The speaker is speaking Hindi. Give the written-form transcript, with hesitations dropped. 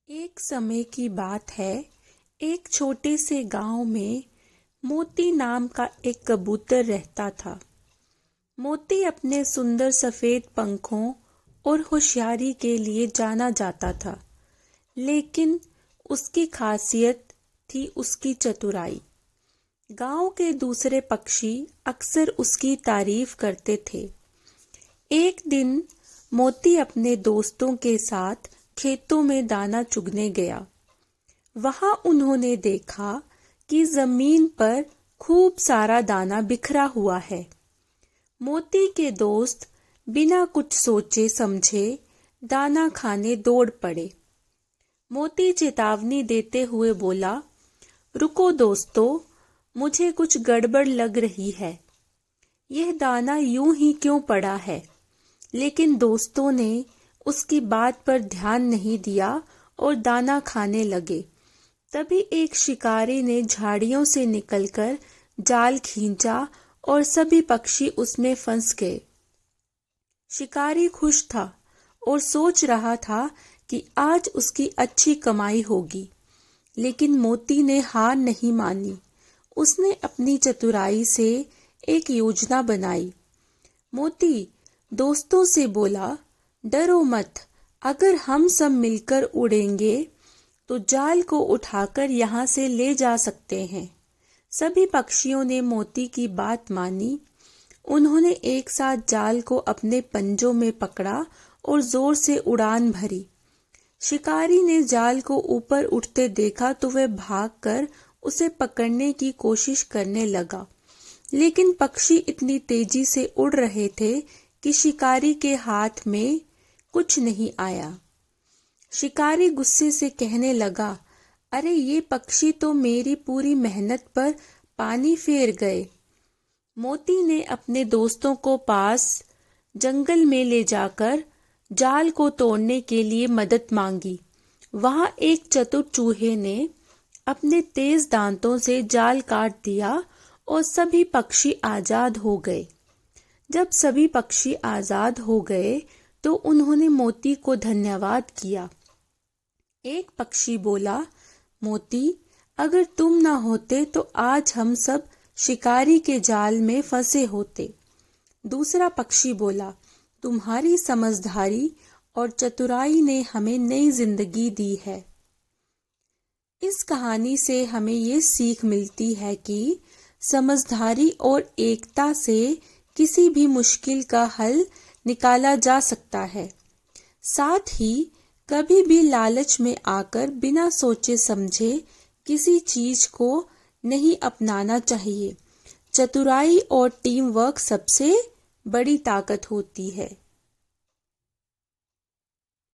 एक समय की बात है। एक छोटे से गांव में मोती नाम का एक कबूतर रहता था। मोती अपने सुंदर सफेद पंखों और होशियारी के लिए जाना जाता था, लेकिन उसकी खासियत थी उसकी चतुराई। गांव के दूसरे पक्षी अक्सर उसकी तारीफ करते थे। एक दिन मोती अपने दोस्तों के साथ खेतों में दाना चुगने गया। वहां उन्होंने देखा कि जमीन पर खूब सारा दाना बिखरा हुआ है। मोती के दोस्त बिना कुछ सोचे समझे दाना खाने दौड़ पड़े। मोती चेतावनी देते हुए बोला, रुको दोस्तों, मुझे कुछ गड़बड़ लग रही है। यह दाना यूं ही क्यों पड़ा है? लेकिन दोस्तों ने उसकी बात पर ध्यान नहीं दिया और दाना खाने लगे। तभी एक शिकारी ने झाड़ियों से निकलकर जाल खींचा और सभी पक्षी उसमें फंस गए। शिकारी खुश था और सोच रहा था कि आज उसकी अच्छी कमाई होगी, लेकिन मोती ने हार नहीं मानी। उसने अपनी चतुराई से एक योजना बनाई। मोती दोस्तों से बोला, डरो मत, अगर हम सब मिलकर उड़ेंगे तो जाल को उठाकर यहाँ से ले जा सकते हैं। सभी पक्षियों ने मोती की बात मानी। उन्होंने एक साथ जाल को अपने पंजों में पकड़ा और जोर से उड़ान भरी। शिकारी ने जाल को ऊपर उठते देखा तो वह भागकर उसे पकड़ने की कोशिश करने लगा, लेकिन पक्षी इतनी तेजी से उड़ रहे थे कि शिकारी के हाथ में कुछ नहीं आया। शिकारी गुस्से से कहने लगा, अरे ये पक्षी तो मेरी पूरी मेहनत पर पानी फेर गए। मोती ने अपने दोस्तों को पास जंगल में ले जाकर जाल को तोड़ने के लिए मदद मांगी। वहां एक चतुर चूहे ने अपने तेज दांतों से जाल काट दिया और सभी पक्षी आजाद हो गए। जब सभी पक्षी आजाद हो गए तो उन्होंने मोती को धन्यवाद किया। एक पक्षी बोला, मोती, अगर तुम ना होते तो आज हम सब शिकारी के जाल में फंसे होते। दूसरा पक्षी बोला, तुम्हारी समझदारी और चतुराई ने हमें नई जिंदगी दी है। इस कहानी से हमें ये सीख मिलती है कि समझदारी और एकता से किसी भी मुश्किल का हल निकाला जा सकता है। साथ ही कभी भी लालच में आकर बिना सोचे समझे किसी चीज को नहीं अपनाना चाहिए। चतुराई और टीम वर्क सबसे बड़ी ताकत होती है।